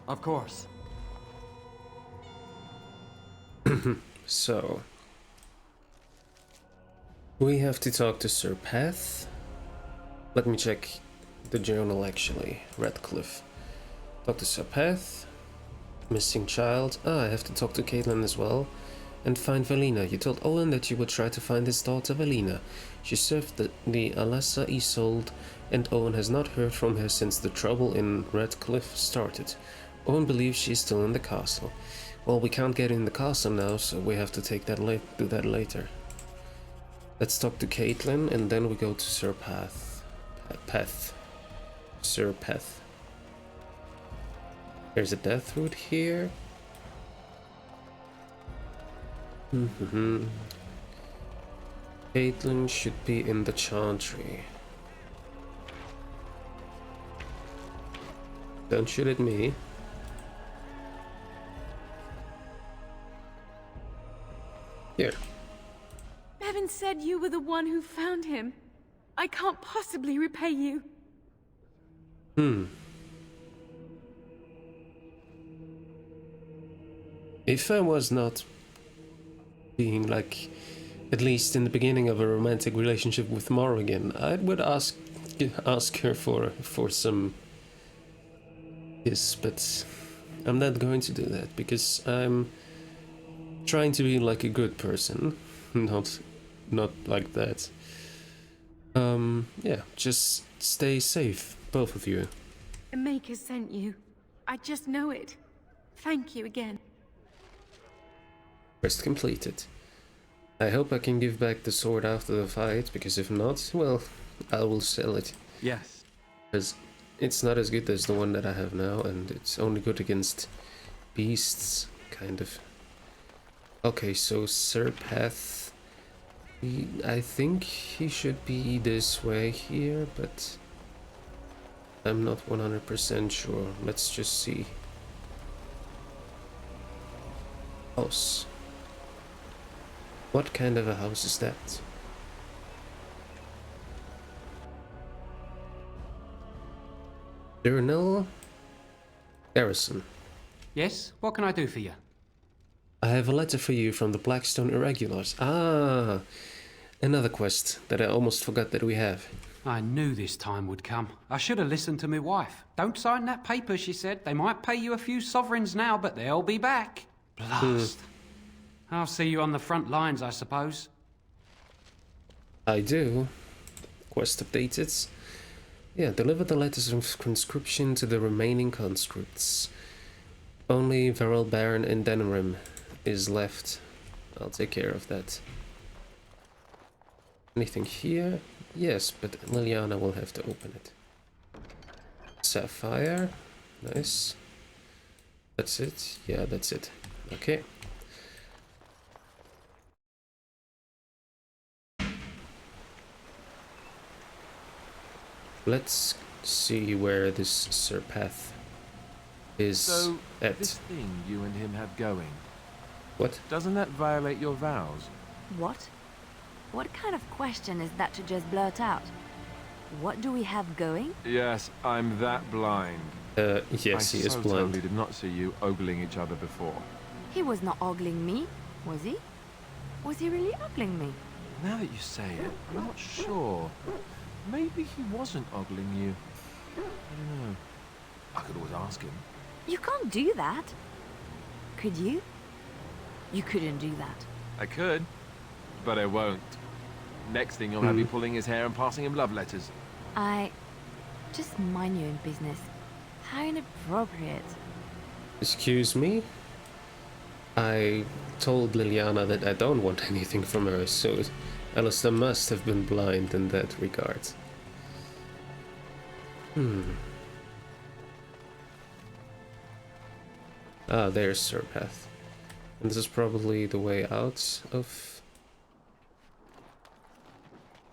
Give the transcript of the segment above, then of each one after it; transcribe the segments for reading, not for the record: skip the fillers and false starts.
Of course. So we have to talk to Sir Path. Let me check the journal actually. Redcliffe. Talk to Sir Path. Missing child. Ah, I have to talk to Caitlin as well. And find Valina. You told Owen that you would try to find his daughter Valina. She served the Alessa Isolde, and Owen has not heard from her since the trouble in Redcliffe started. Owen believes she's still in the castle. Well, we can't get in the castle now, so we have to take that do that later. Let's talk to Caitlin, and then we go to Sir Path. Sir Path. There's a death route here. Caitlin should be in the Chantry. Don't shoot at me. Here. Bevan said you were the one who found him. I can't possibly repay you. If I was not being like, at least in the beginning of a romantic relationship with Morrigan, I would ask her for some kiss, but I'm not going to do that because I'm trying to be like a good person, not like that. Yeah, just stay safe, both of you. The Maker sent you. I just know it. Thank you again. Quest completed. I hope I can give back the sword after the fight, because if not, well, I will sell it. Yes. Because it's not as good as the one that I have now, and it's only good against beasts, kind of. Okay, so Sir Path, I think he should be this way here, but I'm not 100% sure. Let's just see. House. What kind of a house is that? Journal Garrison. Yes, what can I do for you? I have a letter for you from the Blackstone Irregulars. Ah, another quest that I almost forgot that we have. I knew this time would come. I should have listened to my wife. Don't sign that paper, she said. They might pay you a few sovereigns now, but they'll be back. Blast. I'll see you on the front lines, I suppose. I do. Quest updated. Yeah, deliver the letters of conscription to the remaining conscripts. Only Varel Baron and Denerim is left. I'll take care of that. Anything here? Yes, but Liliana will have to open it. Sapphire. Nice. That's it? Yeah, that's it. Okay. Let's see where this Sir Path is So, at. this thing you and him have going, What? doesn't that violate your vows? What? What kind of question is that to just blurt out? What do we have going? Yes, I'm that blind. Yes, he is I so blind. totally did not see you ogling each other before. He was not ogling me, was he? Was he really ogling me? Now that you say it, I'm not sure. Maybe he wasn't ogling you. I don't know. I could always ask him. You can't do that. Could you? You couldn't do that. I could, but I won't. Next thing you'll have me pulling his hair and passing him love letters. Just mind your own business. How inappropriate. Excuse me? I told Liliana that I don't want anything from her, so Alistair must have been blind in that regard. Ah, there's Sir Path. And this is probably the way out of...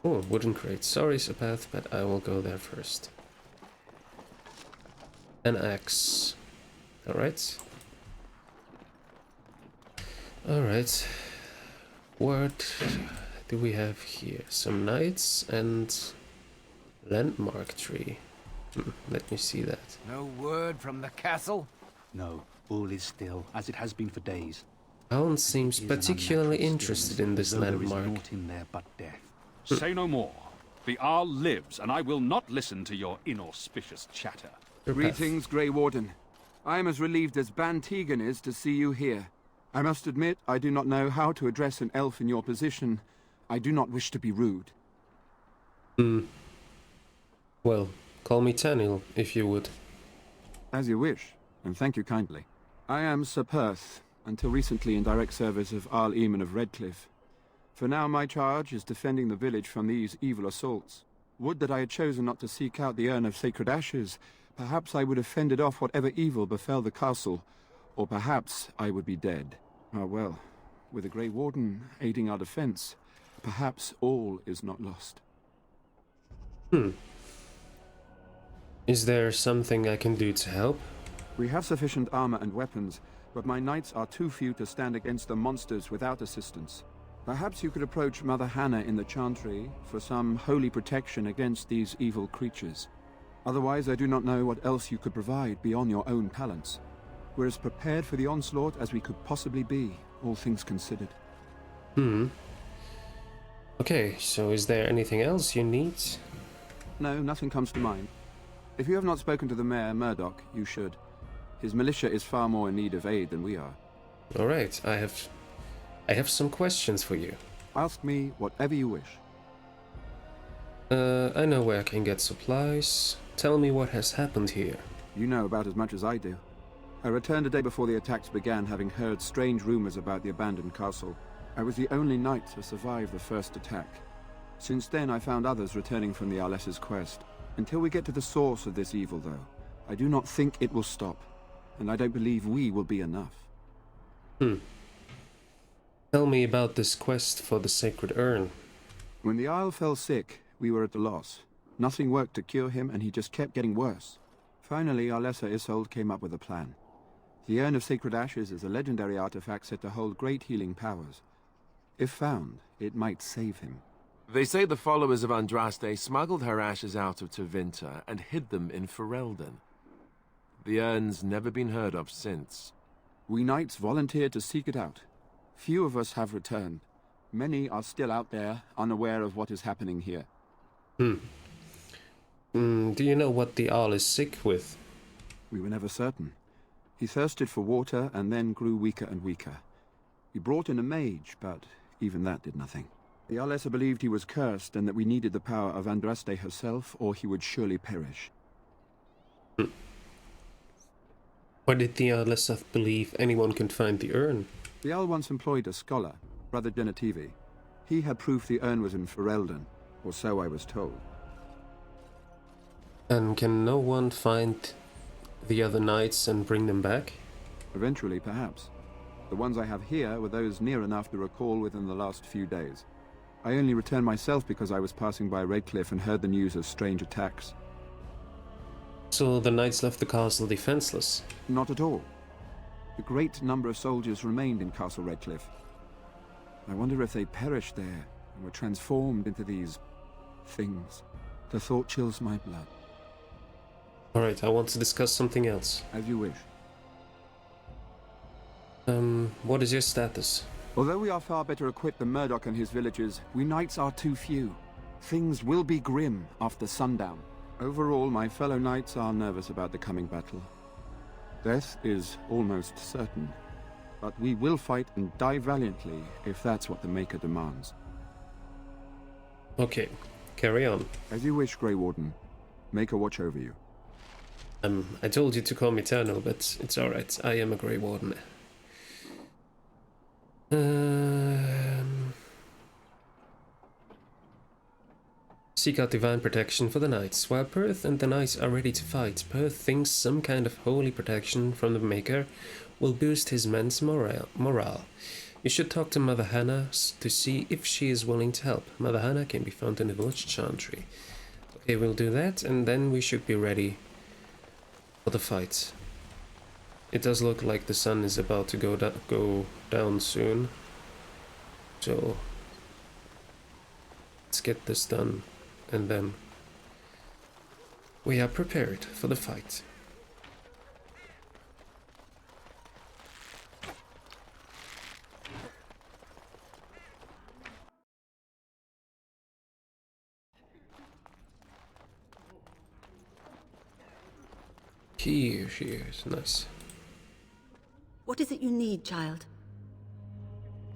Oh, wooden crate. Sorry, Sir Path, but I will go there first. An axe. Alright. Alright. What do we have here? Some knights and landmark tree. Let me see that. No word from the castle? No, all is still, as it has been for days. Alan seems It is an particularly unnatural interested stillness, in this as though there is landmark. naught in there but death. Say no more. The Arl lives, and I will not listen to your inauspicious chatter. Sir Peth. Greetings, Grey Warden. I am as relieved as Ban Tegan is to see you here. I must admit, I do not know how to address an elf in your position. I do not wish to be rude. Well, call me Tanil, if you would. As you wish, and thank you kindly. I am Sir Perth, until recently in direct service of Arl Eamon of Redcliffe. For now my charge is defending the village from these evil assaults. Would that I had chosen not to seek out the urn of sacred ashes. Perhaps I would have fended off whatever evil befell the castle, or perhaps I would be dead. Ah well, with the Grey Warden aiding our defense, perhaps all is not lost. Is there something I can do to help? We have sufficient armor and weapons, but my knights are too few to stand against the monsters without assistance. Perhaps you could approach Mother Hannah in the Chantry for some holy protection against these evil creatures. Otherwise, I do not know what else you could provide beyond your own talents. We're as prepared for the onslaught as we could possibly be, all things considered. Okay, so is there anything else you need? No, nothing comes to mind. If you have not spoken to the Mayor, Murdoch, you should. His militia is far more in need of aid than we are. Alright, I have some questions for you. Ask me whatever you wish. I know where I can get supplies. Tell me what has happened here. You know about as much as I do. I returned a day before the attacks began, having heard strange rumors about the abandoned castle. I was the only knight to survive the first attack. Since then, I found others returning from the Arlessa's quest. Until we get to the source of this evil, though, I do not think it will stop. And I don't believe we will be enough. Tell me about this quest for the sacred urn. When the Isle fell sick, we were at a loss. Nothing worked to cure him, and he just kept getting worse. Finally, Arlessa Isolde came up with a plan. The Urn of Sacred Ashes is a legendary artifact said to hold great healing powers. If found, it might save him. They say the followers of Andraste smuggled her ashes out of Tevinter and hid them in Ferelden. The urn's never been heard of since. We knights volunteered to seek it out. Few of us have returned. Many are still out there, unaware of what is happening here. Do you know what the Arl is sick with? We were never certain. He thirsted for water and then grew weaker and weaker. We brought in a mage, but even that did nothing. The Arlessa believed he was cursed and that we needed the power of Andraste herself, or he would surely perish. Why did the Arlessa believe anyone can find the urn? The Arl once employed a scholar, Brother Genetivi. He had proof the urn was in Ferelden, or so I was told. And can no one find the other knights and bring them back? Eventually, perhaps. The ones I have here were those near enough to recall within the last few days. I only returned myself because I was passing by Redcliffe and heard the news of strange attacks. So the knights left the castle defenseless? Not at all. A great number of soldiers remained in Castle Redcliffe. I wonder if they perished there and were transformed into these things. The thought chills my blood. Alright, I want to discuss something else. As you wish. What is your status? Although we are far better equipped than Murdoch and his villagers, we knights are too few. Things will be grim after sundown. Overall, my fellow knights are nervous about the coming battle. Death is almost certain, but we will fight and die valiantly if that's what the Maker demands. Okay, carry on. As you wish, Grey Warden. Maker watch over you. I told you to call me Eternal, but it's alright. I am a Grey Warden. Seek out divine protection for the knights. While Perth and the knights are ready to fight, Perth thinks some kind of holy protection from the Maker will boost his men's morale. You should talk to Mother Hannah to see if she is willing to help. Mother Hannah can be found in the village chantry. Okay, we'll do that, and then we should be ready for the fight. It does look like the sun is about to go down soon. So let's get this done, and then we are prepared for the fight. Here she is. Nice. What is it you need, child?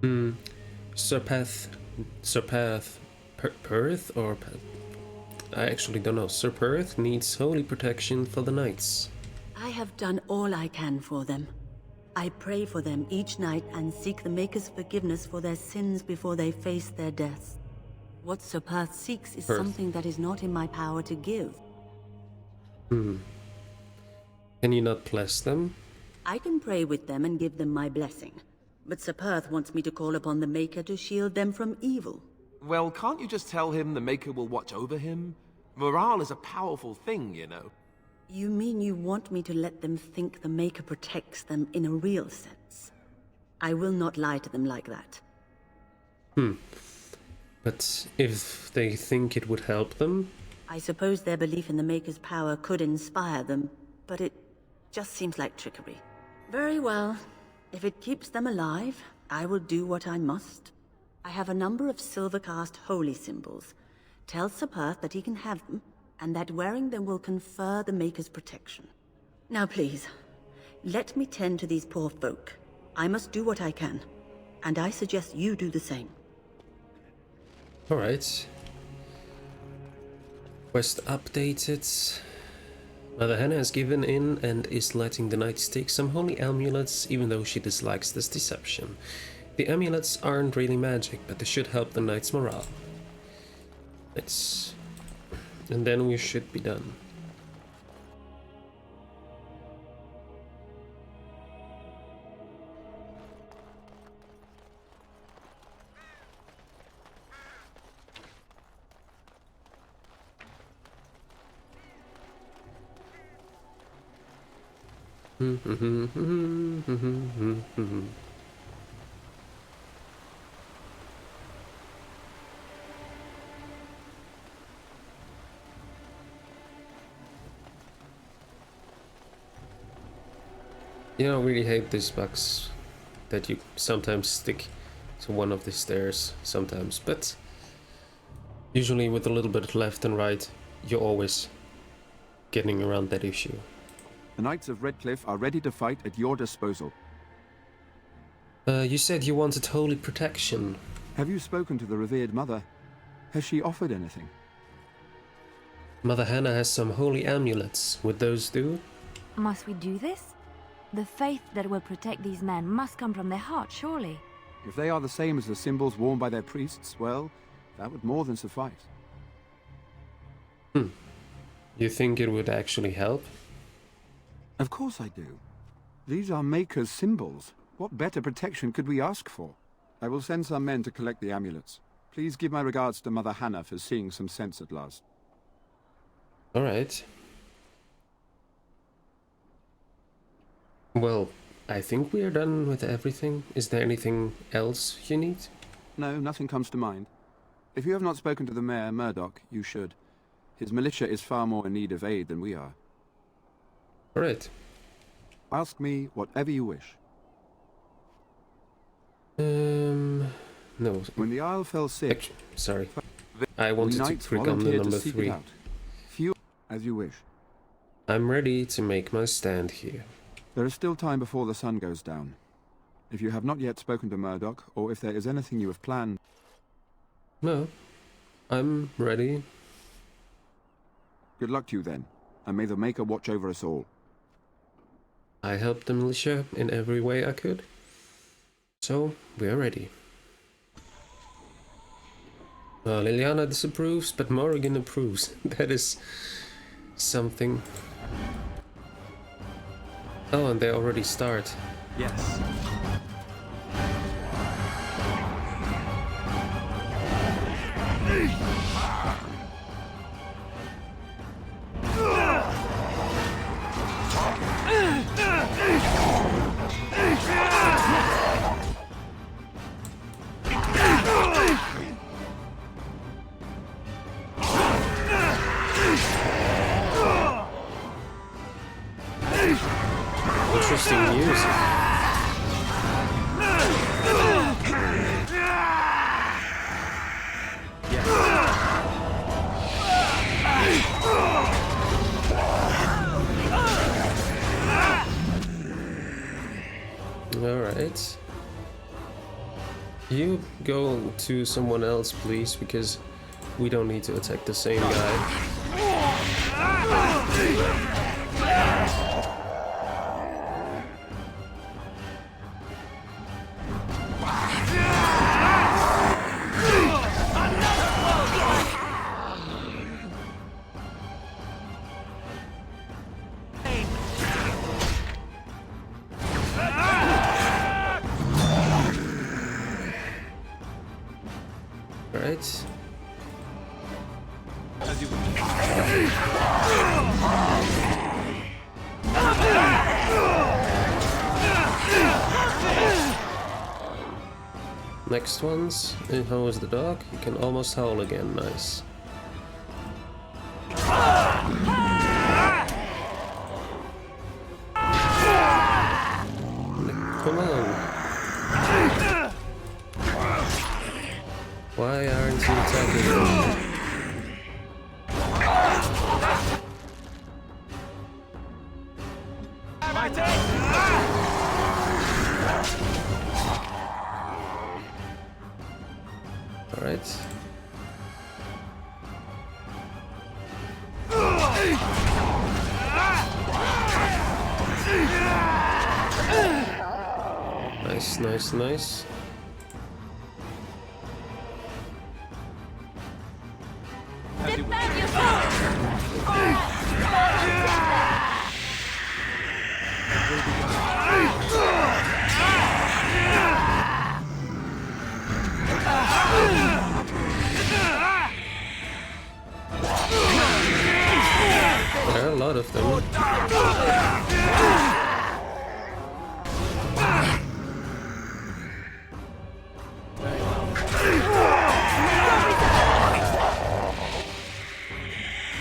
Perth, Perth or I actually don't know. Sir Perth needs holy protection for the knights. I have done all I can for them. I pray for them each night and seek the Maker's forgiveness for their sins before they face their deaths. What Sir Perth seeks is something that is not in my power to give. Can you not bless them? I can pray with them and give them my blessing. But Sir Perth wants me to call upon the Maker to shield them from evil. Well, can't you just tell him the Maker will watch over him? Morale is a powerful thing, you know. You mean you want me to let them think the Maker protects them in a real sense? I will not lie to them like that. But if they think it would help them? I suppose their belief in the Maker's power could inspire them, but it just seems like trickery. Very well. If it keeps them alive, I will do what I must. I have a number of silver-cast holy symbols. Tell Sir Perth that he can have them, and that wearing them will confer the Maker's protection. Now please, let me tend to these poor folk. I must do what I can, and I suggest you do the same. Alright. Quest updated. Mother Hannah has given in and is letting the knights take some holy amulets, even though she dislikes this deception. The amulets aren't really magic, but they should help the knights' morale. And then we should be done. You know, I really hate these bugs that you sometimes stick to one of the stairs sometimes, but usually with a little bit left and right, you're always getting around that issue. The Knights of Redcliffe are ready to fight at your disposal. You said you wanted holy protection. Have you spoken to the revered mother? Has she offered anything? Mother Hannah has some holy amulets. Would those do? Must we do this? The faith that will protect these men must come from their heart, surely. If they are the same as the symbols worn by their priests, well, that would more than suffice. You think it would actually help? Of course I do. These are Maker's symbols. What better protection could we ask for? I will send some men to collect the amulets. Please give my regards to Mother Hannah for seeing some sense at last. Alright. Well, I think we are done with everything. Is there anything else you need? No, nothing comes to mind. If you have not spoken to the Mayor, Murdoch, you should. His militia is far more in need of aid than we are. Alright. Ask me whatever you wish. No. When the Isle fell sick... Sorry. I wanted to knights click on the volunteered number to seek 3. it out. Few as you wish. I'm ready to make my stand here. There is still time before the sun goes down. If you have not yet spoken to Murdoch, or if there is anything you have planned... No. I'm ready. Good luck to you then, and may the Maker watch over us all. I helped the militia in every way I could. So, we are ready. Liliana disapproves, but Morrigan approves. That is something. Oh, and they already start. Yes. Interesting music. You go to someone else, please, because we don't need to attack the same guy. Right. Next ones. And how is the dog? You can almost howl again. Nice. Come on. Why aren't you attacking me? Alright. Nice, nice, nice. There are a lot of them.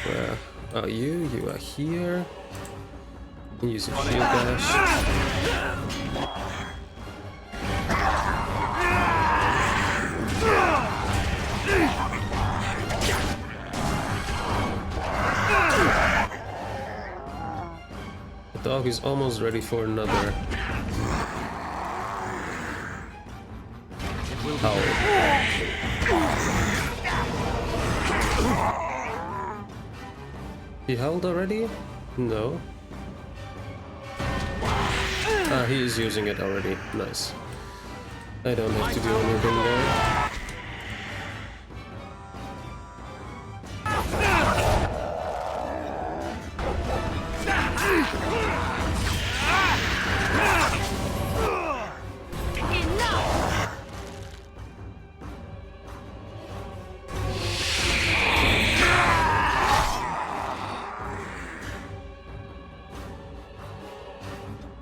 Where are you? You are here. Use a shield dash. The dog is almost ready for another howl. He howled already? No. Ah, he is using it already. Nice. I don't have to do anything there.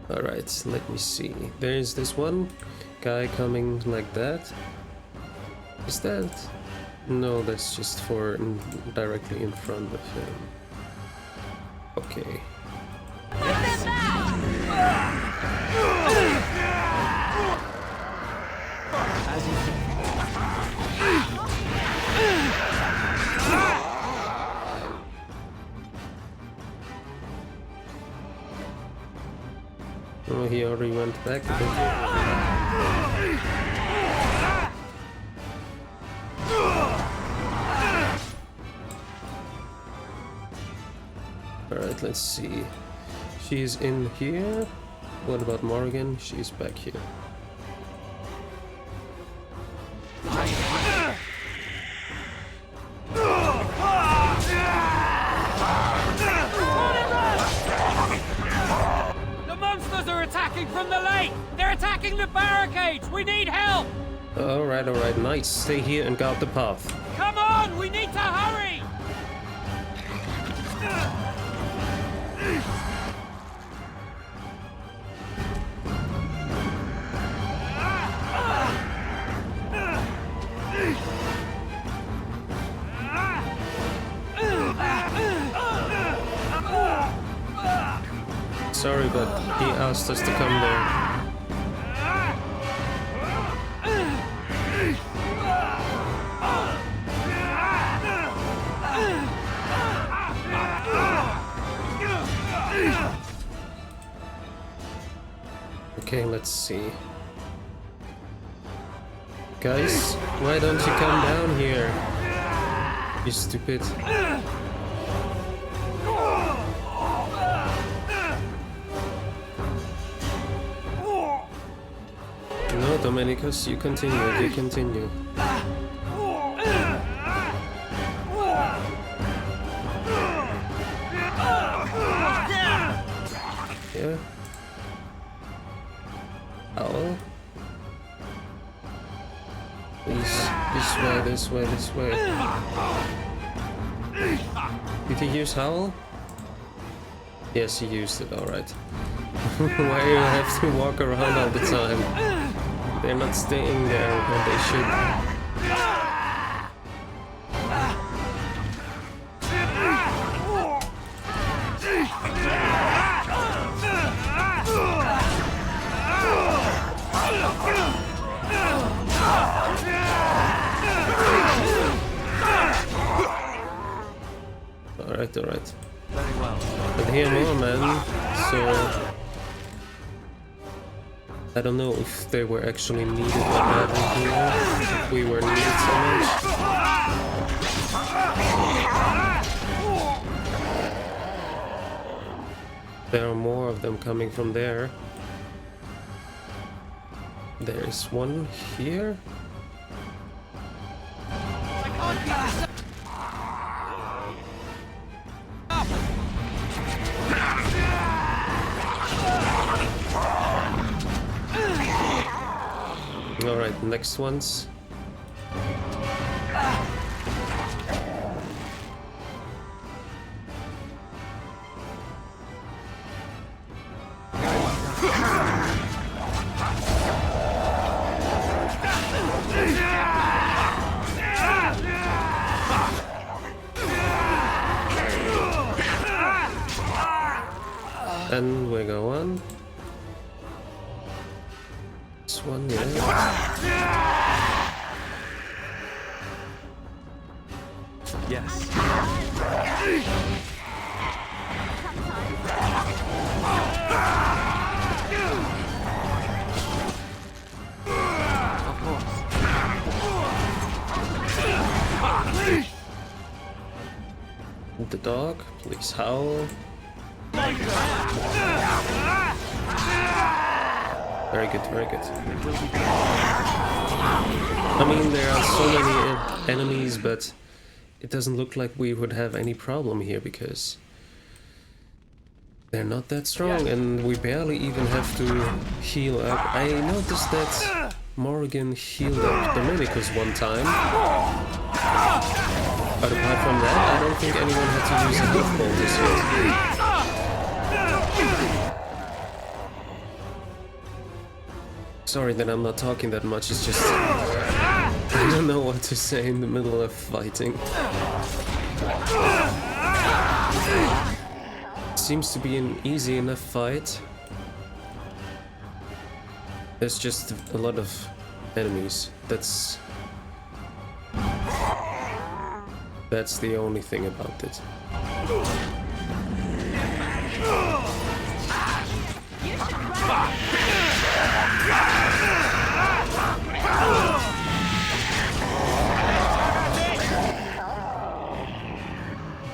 Alright, let me see. There's this one guy coming like that. Is that? No, that's just for directly in front of him. Okay. Oh, he already went back. Alright, let's see. She's in here. What about Morrigan? She's back here. From the lake! They're attacking the barricades! We need help! Alright, knights, stay here and guard the path. Come on! We need to hurry! Sorry, but he asked us to come there. Okay, let's see. Guys, why don't you come down here? You stupid. No, Dominicus, you continue, you continue. Yeah. Owl? Please, this way. Did he use Howl? Yes, he used it, alright. Why do you have to walk around all the time? They're not staying there when they should. Alright. Very well. But here more, man. So I don't know if they were actually needed that bad in here. If we were needed so much. There are more of them coming from there. There's one here. Alright, next ones. And we go on. This one, yeah. Yes. Of course. The dog, please howl. Very good, very good. I mean, there are so many enemies, but it doesn't look like we would have any problem here because they're not that strong and we barely even have to heal up. I noticed that Morrigan healed up Dominicus one time, but apart from that, I don't think anyone had to use a health ball this year. Sorry that I'm not talking that much, it's just I don't know what to say in the middle of fighting. It seems to be an easy enough fight. There's just a lot of enemies. That's the only thing about it.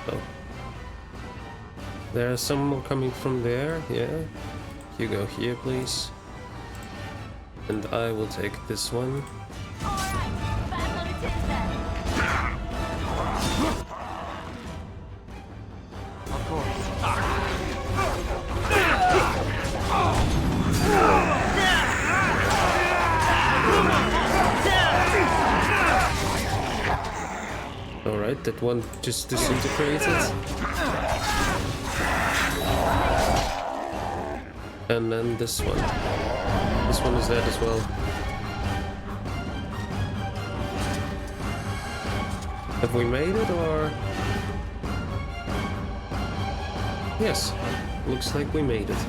Oh. There are some more coming from there, yeah. You go here, please. And I will take this one. Of course. Alright, that one just disintegrated. And then this one. This one is dead as well. Have we made it or? Yes, looks like we made it.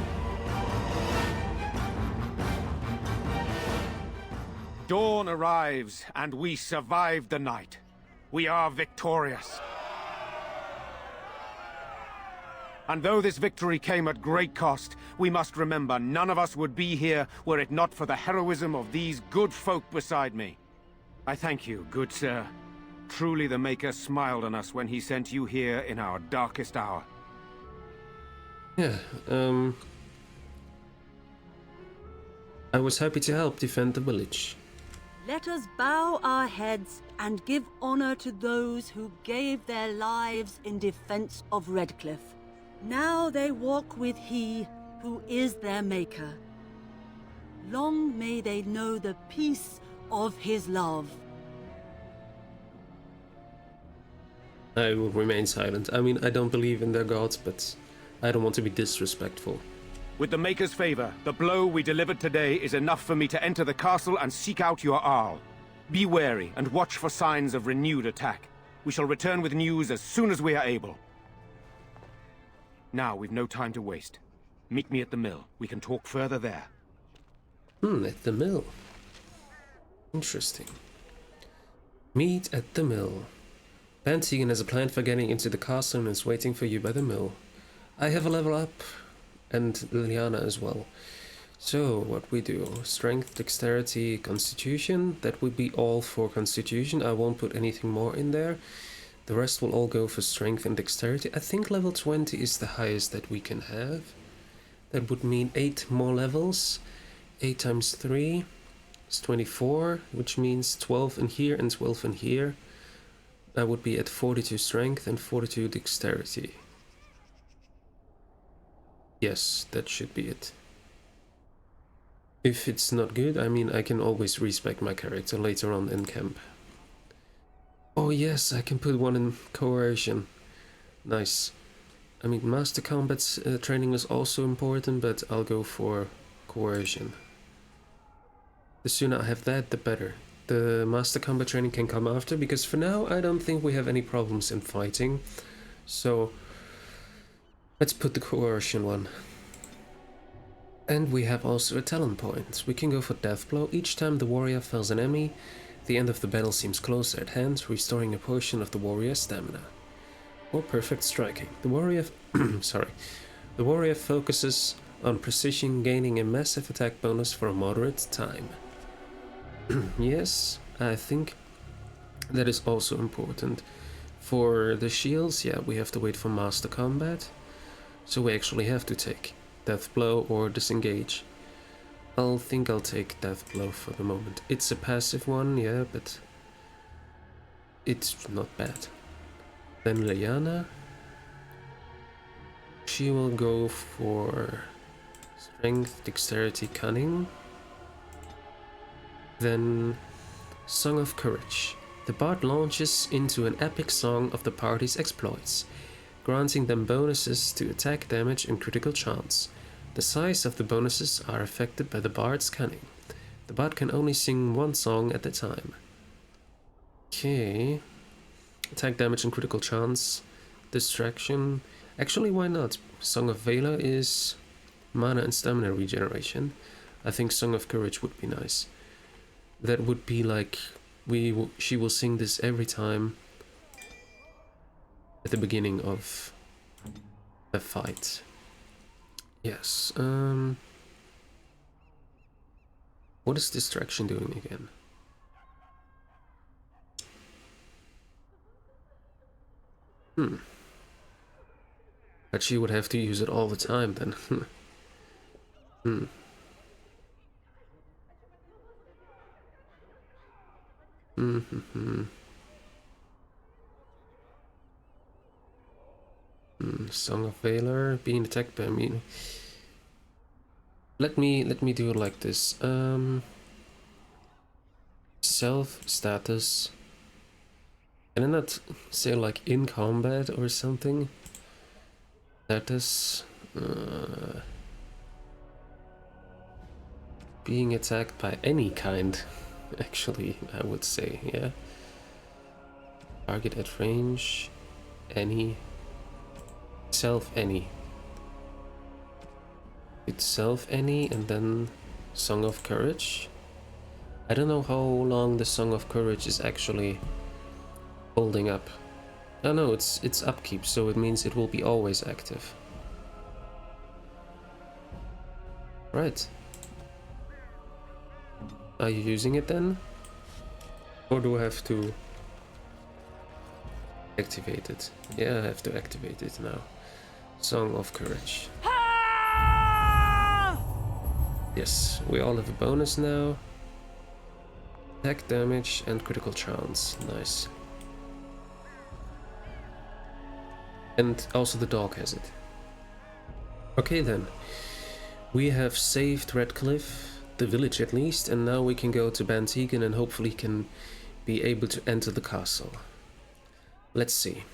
Dawn arrives, and we survived the night. We are victorious. And though this victory came at great cost, we must remember none of us would be here were it not for the heroism of these good folk beside me. I thank you, good sir. Truly the Maker smiled on us when he sent you here in our darkest hour. Yeah, I was happy to help defend the village. Let us bow our heads and give honor to those who gave their lives in defense of Redcliffe. Now they walk with he who is their Maker. Long may they know the peace of his love. I will remain silent. I mean, I don't believe in their gods, but I don't want to be disrespectful. With the Maker's favor, the blow we delivered today is enough for me to enter the castle and seek out your Arl. Be wary and watch for signs of renewed attack. We shall return with news as soon as we are able. Now we've no time to waste. Meet me at the mill. We can talk further there. At the mill. Interesting. Meet at the mill. Pantheon has a plan for getting into the castle and is waiting for you by the mill. I have a level up, and Liliana as well. So, what we do? Strength, dexterity, constitution. That would be all for constitution. I won't put anything more in there. The rest will all go for strength and dexterity. I think level 20 is the highest that we can have. That would mean 8 more levels. 8 times 3 is 24, which means 12 in here and 12 in here. I would be at 42 strength and 42 dexterity. Yes, that should be it. If it's not good, I mean, I can always respec my character later on in camp. Oh yes, I can put one in coercion. Nice. I mean, master combat training is also important, but I'll go for coercion. The sooner I have that, the better. The master combat training can come after, because for now I don't think we have any problems in fighting. So let's put the coercion one. And we have also a talent point. We can go for death blow. Each time the warrior fells an enemy, the end of the battle seems closer at hand, restoring a portion of the warrior's stamina. Or perfect striking. The warrior The warrior focuses on precision, gaining a massive attack bonus for a moderate time. Yes, I think that is also important. For the shields, yeah, we have to wait for master combat. So we actually have to take death blow or disengage. I'll take death blow for the moment. It's a passive one, yeah, but it's not bad. Then Liliana, she will go for strength, dexterity, cunning. Then Song of Courage. The bard launches into an epic song of the party's exploits, granting them bonuses to attack, damage, and critical chance. The size of the bonuses are affected by the bard's cunning. The bard can only sing one song at a time. Okay. Attack, damage, and critical chance. Distraction. Actually, why not? Song of Valor is mana and stamina regeneration. I think Song of Courage would be nice. That would be like she will sing this every time at the beginning of a fight. Yes. What is distraction doing again? But she would have to use it all the time then. Song of Valor, being attacked by me. Let me do it like this. Self status. Can I not say like in combat or something? Status. Being attacked by any kind. Actually, I would say, yeah. Target at range. Any. Self any. Itself any, and then Song of Courage. I don't know how long the Song of Courage is actually holding up. Oh no, it's upkeep, so it means it will be always active. Right. Are you using it then? Or do I have to activate it? Yeah, I have to activate it now. Song of Courage. Yes, we all have a bonus now. Attack damage and critical chance. Nice. And also the dog has it. Okay then. We have saved Redcliffe, the village at least, and now we can go to Bantegan and hopefully can be able to enter the castle. Let's see.